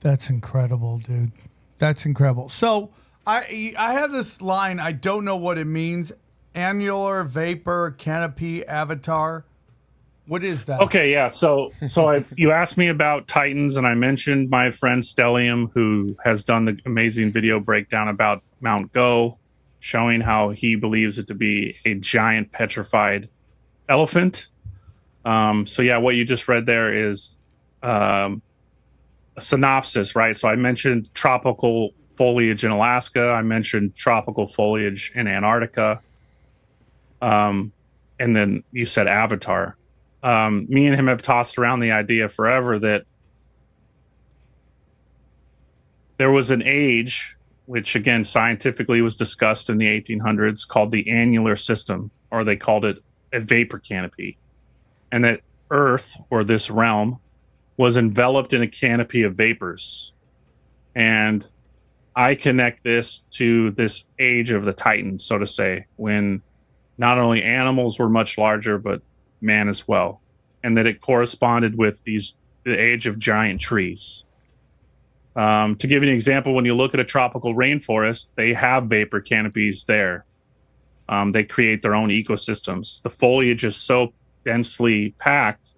That's incredible, dude. That's incredible. So I have this line. I don't know what it means. Annular, vapor, canopy, avatar. What is that? Okay, yeah. You asked me about Titans, and I mentioned my friend Stellium, who has done the amazing video breakdown about Mount Go, showing how he believes it to be a giant petrified elephant. So yeah, what you just read there is a synopsis, right? So I mentioned tropical foliage in Alaska. I mentioned tropical foliage in Antarctica. And then you said Avatar. Me and him have tossed around the idea forever that there was an age, which again scientifically was discussed in the 1800s, called the annular system, or they called it a vapor canopy, and that Earth, or this realm, was enveloped in a canopy of vapors. And I connect this to this age of the Titans, so to say, when not only animals were much larger, but man as well. And that it corresponded with the age of giant trees. To give you an example, when you look at a tropical rainforest, they have vapor canopies there. They create their own ecosystems. The foliage is so densely packed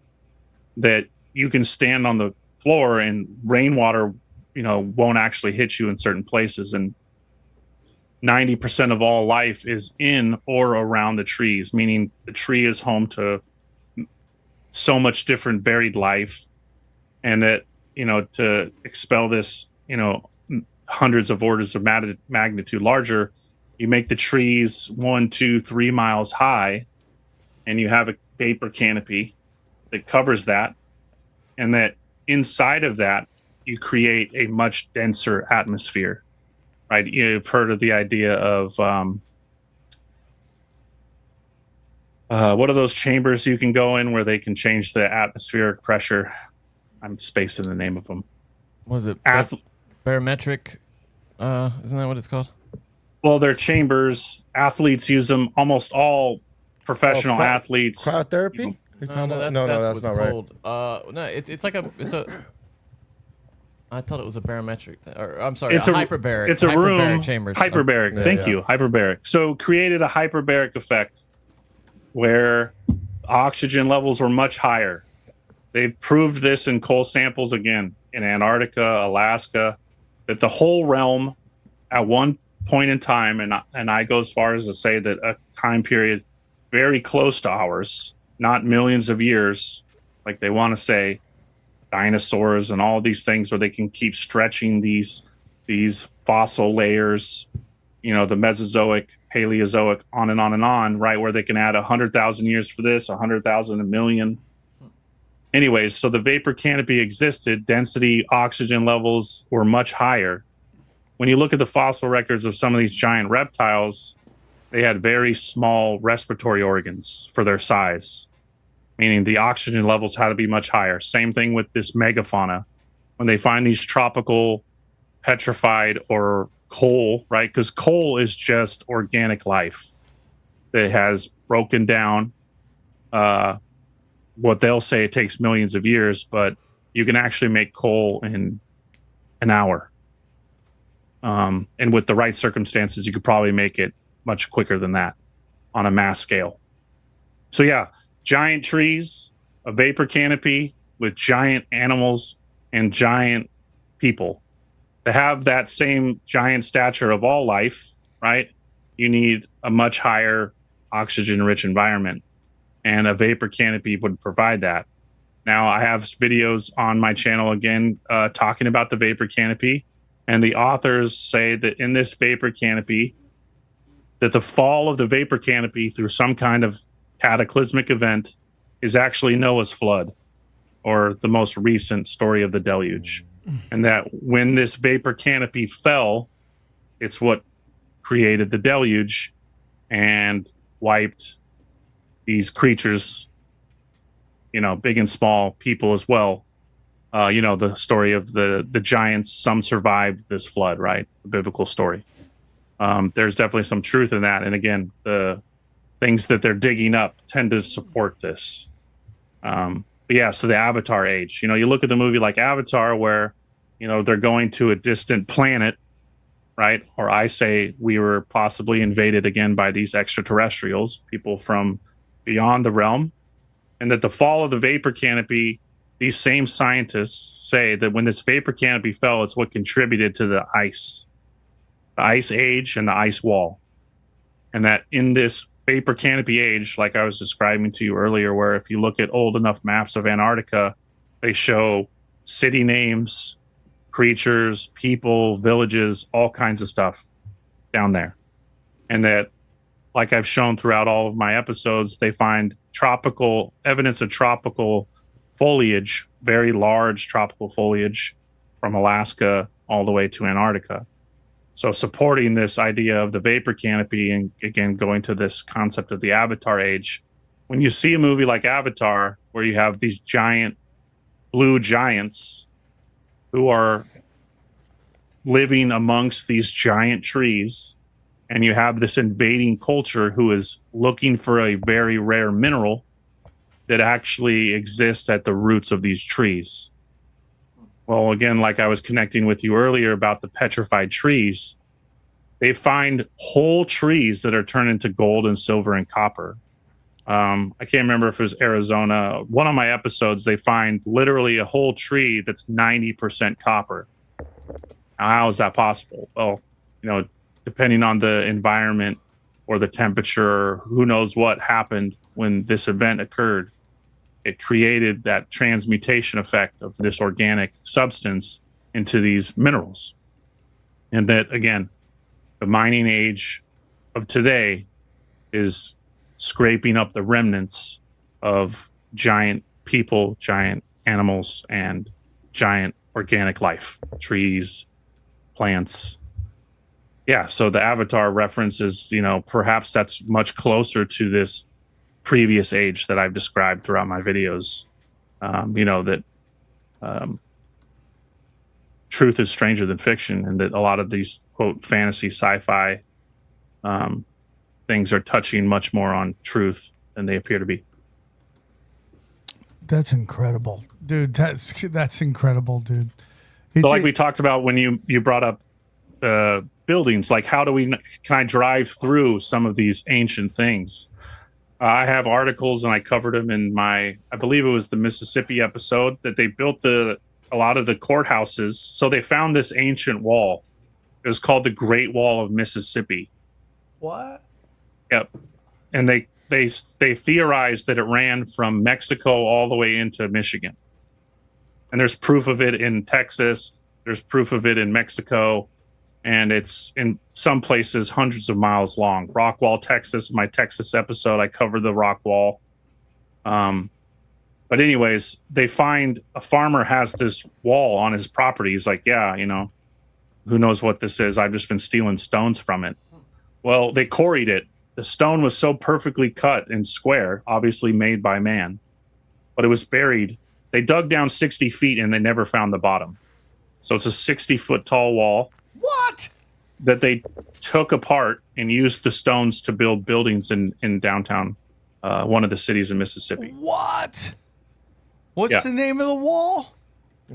that you can stand on the floor and rainwater, won't actually hit you in certain places. And 90% of all life is in or around the trees, meaning the tree is home to so much different varied life. And that, to expel this, hundreds of orders of magnitude larger, you make the trees 1, 2, 3 miles high, and you have a vapor canopy that covers that. And that inside of that, you create a much denser atmosphere, right? You've heard of the idea of what are those chambers you can go in where they can change the atmospheric pressure? I'm spacing the name of them. Was it barometric? Isn't that what it's called? Well, they're chambers. Athletes use them. Almost all professional athletes. Cryotherapy? No, that's not cold. Right. No, it's a. I thought it was a barometric thing. Or, I'm sorry, it's a hyperbaric. It's a hyperbaric room. Chambers. Hyperbaric. Thank you. Hyperbaric. So created a hyperbaric effect where oxygen levels were much higher. They've proved this in coal samples again in Antarctica, Alaska, that the whole realm at one point in time, and I go as far as to say that a time period very close to ours, not millions of years, like they want to say, dinosaurs and all these things where they can keep stretching these fossil layers, the Mesozoic, Paleozoic, on and on and on, right? Where they can add 100,000 years for this, 100,000, a million. Anyways, so the vapor canopy existed. Density, oxygen levels were much higher. When you look at the fossil records of some of these giant reptiles, they had very small respiratory organs for their size, meaning the oxygen levels had to be much higher. Same thing with this megafauna. When they find these tropical petrified or coal, right? Because coal is just organic life that has broken down. What they'll say it takes millions of years, but you can actually make coal in an hour. And with the right circumstances, you could probably make it much quicker than that on a mass scale. So yeah, giant trees, a vapor canopy with giant animals and giant people. To have that same giant stature of all life, right? You need a much higher oxygen-rich environment. And a vapor canopy would provide that. Now, I have videos on my channel again talking about the vapor canopy. And the authors say that in this vapor canopy, that the fall of the vapor canopy through some kind of cataclysmic event is actually Noah's flood, or the most recent story of the deluge. And that when this vapor canopy fell, it's what created the deluge and wiped these creatures, big and small, people as well. The story of the giants, some survived this flood, right? The biblical story. There's definitely some truth in that. And again, the things that they're digging up tend to support this. But yeah, so the Avatar age, you look at the movie like Avatar, where they're going to a distant planet, right? Or I say we were possibly invaded again by these extraterrestrials, people from beyond the realm, and that the fall of the vapor canopy, these same scientists say that when this vapor canopy fell, it's what contributed to the ice age and the ice wall. And that in this vapor canopy age, like I was describing to you earlier, where if you look at old enough maps of Antarctica, they show city names, creatures, people, villages, all kinds of stuff down there. And that, like I've shown throughout all of my episodes, they find evidence of tropical foliage, very large tropical foliage from Alaska all the way to Antarctica. So supporting this idea of the vapor canopy, and again, going to this concept of the Avatar age, when you see a movie like Avatar, where you have these giant blue giants who are living amongst these giant trees, and you have this invading culture who is looking for a very rare mineral that actually exists at the roots of these trees. Well, again, like I was connecting with you earlier about the petrified trees, they find whole trees that are turned into gold and silver and copper. I can't remember if it was Arizona. One of my episodes, they find literally a whole tree that's 90% copper. Now, how is that possible? Well, depending on the environment or the temperature, who knows what happened when this event occurred, it created that transmutation effect of this organic substance into these minerals. And that, again, the mining age of today is scraping up the remnants of giant people, giant animals, and giant organic life, trees, plants. Yeah, so the Avatar reference is, perhaps that's much closer to this previous age that I've described throughout my videos. That truth is stranger than fiction, and that a lot of these, quote, fantasy sci-fi things are touching much more on truth than they appear to be. That's incredible, dude. That's incredible, dude. So like we talked about when you brought up buildings, like can I drive through some of these ancient things? I have articles, and I covered them in I believe it was the Mississippi episode, that they built a lot of the courthouses. So they found this ancient wall. It was called the Great Wall of Mississippi. What? Yep. And they theorized that it ran from Mexico all the way into Michigan. And there's proof of it in Texas. There's proof of it in Mexico. And it's in some places hundreds of miles long. Rockwall, Texas, my Texas episode, I covered the Rockwall. But anyways, they find a farmer has this wall on his property. He's like, yeah, who knows what this is? I've just been stealing stones from it. Well, they quarried it. The stone was so perfectly cut and square, obviously made by man, but it was buried. They dug down 60 feet and they never found the bottom. So it's a 60-foot tall wall. What? That they took apart and used the stones to build buildings in downtown, one of the cities in Mississippi. What? What's the name of the wall?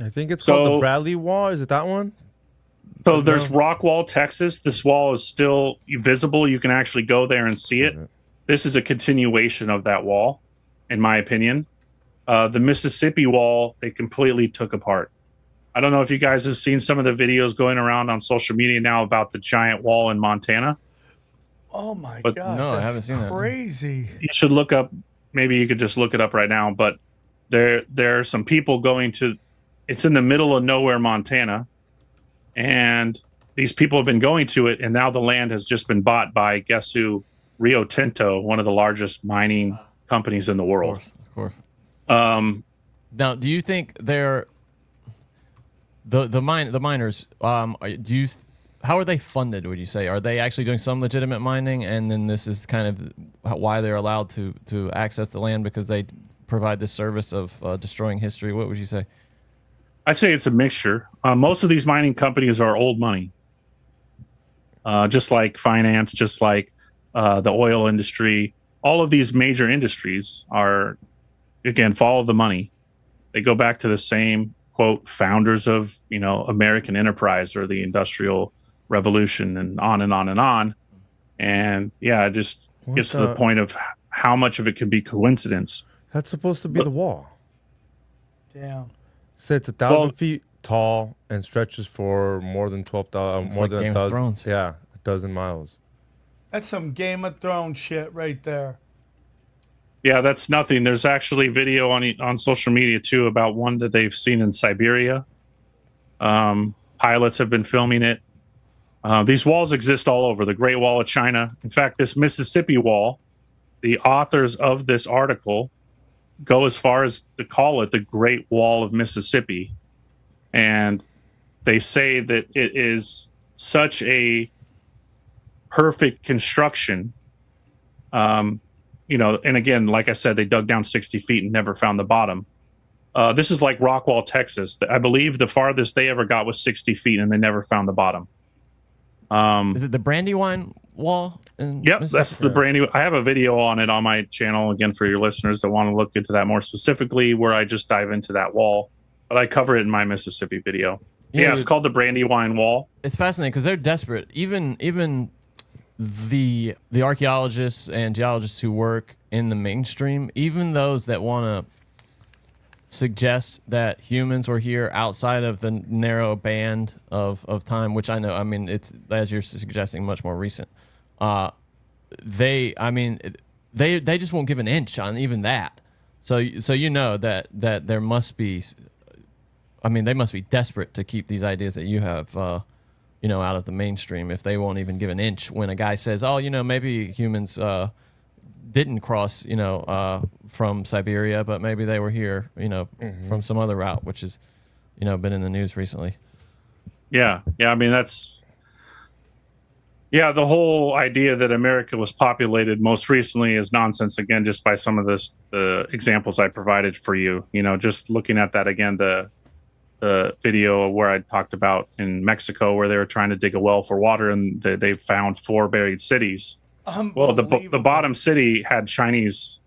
I think it's called the Bradley Wall. Is it that one? So there's Rockwall, Texas. This wall is still visible. You can actually go there and see it. This is a continuation of that wall, in my opinion. The Mississippi wall, they completely took apart. I don't know if you guys have seen some of the videos going around on social media now about the giant wall in Montana. Oh my God. No, I haven't seen that. Crazy. You should look up, maybe you could just look it up right now, but there are some people going to, it's in the middle of nowhere, Montana. And these people have been going to it, and now the land has just been bought by, guess who? Rio Tinto, one of the largest mining companies in the world. Of course. Now, do you think they're the miners? How are they funded? Would you say, are they actually doing some legitimate mining, and then this is kind of why they're allowed to access the land, because they provide this service of destroying history? What would you say? I'd say it's a mixture. Most of these mining companies are old money, just like finance, just like the oil industry. All of these major industries are, again, follow the money. They go back to the same quote founders of, American enterprise or the Industrial Revolution, and on and on and on. And yeah, it just gets to the point of how much of it could be coincidence. That's supposed to be the wall. Damn. So it's 1,000 feet tall and stretches for more than 12,000, more like than Game of 1,000. Thrones. Yeah, 1,000 miles. That's some Game of Thrones shit right there. Yeah, that's nothing. There's actually video on social media too about one that they've seen in Siberia. Pilots have been filming it. These walls exist all over the Great Wall of China. In fact, this Mississippi Wall, the authors of this article go as far as to call it the Great Wall of Mississippi. And they say that it is such a perfect construction. And again, like I said, they dug down 60 feet and never found the bottom. This is like Rockwall, Texas. I believe the farthest they ever got was 60 feet and they never found the bottom. Is it the Brandywine Wall? Yep, that's the Brandywine. I have a video on it on my channel, again, for your listeners that want to look into that more specifically, where I just dive into that wall. But I cover it in my Mississippi video. Yeah, it's called the Brandywine Wall. It's fascinating because they're desperate. Even the archaeologists and geologists who work in the mainstream, even those that want to suggest that humans were here outside of the narrow band of time, which I know, I mean, it's, as you're suggesting, much more recent. They just won't give an inch on even that. So that there must be, I mean, they must be desperate to keep these ideas that you have, out of the mainstream, if they won't even give an inch when a guy says, oh, maybe humans didn't cross, from Siberia, but maybe they were here, from some other route, which has, been in the news recently. Yeah. I mean, the whole idea that America was populated most recently is nonsense. Again, just by some of the examples I provided for you, just looking at that again, the video where I talked about in Mexico, where they were trying to dig a well for water and they found 4 buried cities. Well, the bottom city had Chinese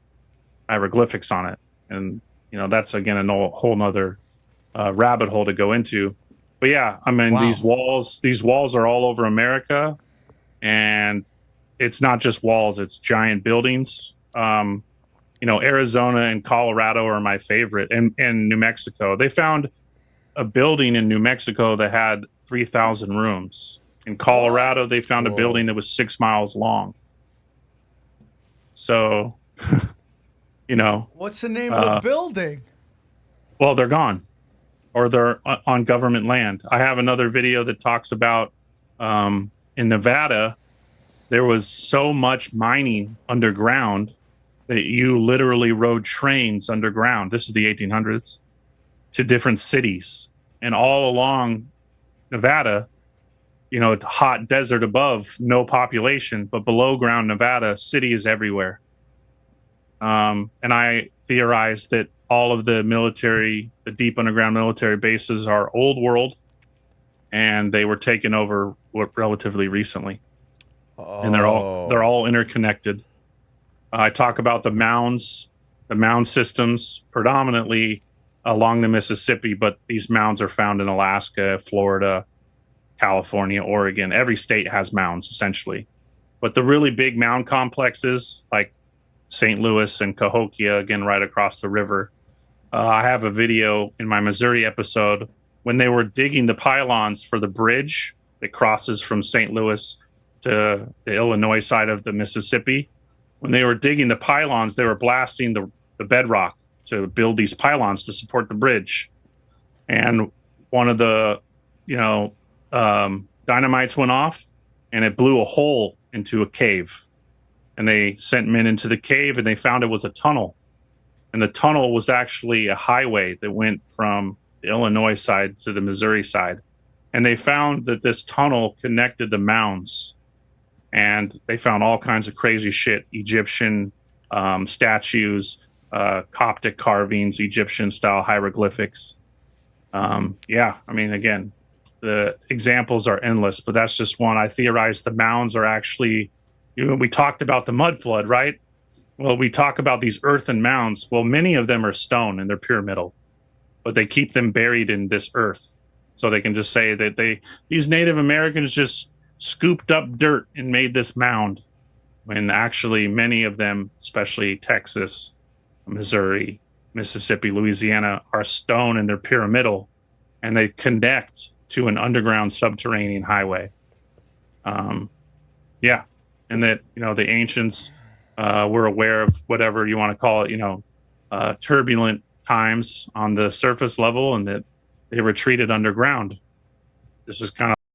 hieroglyphics on it. And, that's, again, a whole nother rabbit hole to go into. But, yeah, I mean, wow. These walls are all over America. And it's not just walls, it's giant buildings. Arizona and Colorado are my favorite, and New Mexico. They found a building in New Mexico that had 3,000 rooms. In Colorado, they found a building that was 6 miles long. So, what's the name of the building? Well, they're gone, or they're on government land. I have another video that talks about in Nevada, there was so much mining underground that you literally rode trains underground. This is the 1800s, to different cities, and all along Nevada, hot desert above, no population, but below ground Nevada, cities everywhere. And I theorize that all of the deep underground military bases are old world, and they were taken over relatively recently. And they're all interconnected. I talk about the mound systems predominantly along the Mississippi, but these mounds are found in Alaska, Florida, California, Oregon. Every state has mounds, essentially. But the really big mound complexes, like St. Louis and Cahokia, again, right across the river. I have a video in my Missouri episode when they were digging the pylons for the bridge that crosses from St. Louis to the Illinois side of the Mississippi. When they were digging the pylons, they were blasting the bedrock to build these pylons to support the bridge. And one of the, dynamites went off and it blew a hole into a cave. And they sent men into the cave and they found it was a tunnel. And the tunnel was actually a highway that went from the Illinois side to the Missouri side. And they found that this tunnel connected the mounds. And they found all kinds of crazy shit, Egyptian statues, Coptic carvings, Egyptian-style hieroglyphics. Again, the examples are endless, but that's just one. I theorize the mounds are actually, we talked about the mud flood, right? Well, we talk about these earthen mounds. Well, many of them are stone and they're pyramidal. but they keep them buried in this earth. So they can just say that these Native Americans just scooped up dirt and made this mound, when actually many of them, especially Texas, Missouri, Mississippi, Louisiana, are stone and they're pyramidal, and they connect to an underground subterranean highway. Yeah, and that the ancients were aware of whatever you want to call it, turbulent times on the surface level, and that they retreated underground. This is kind of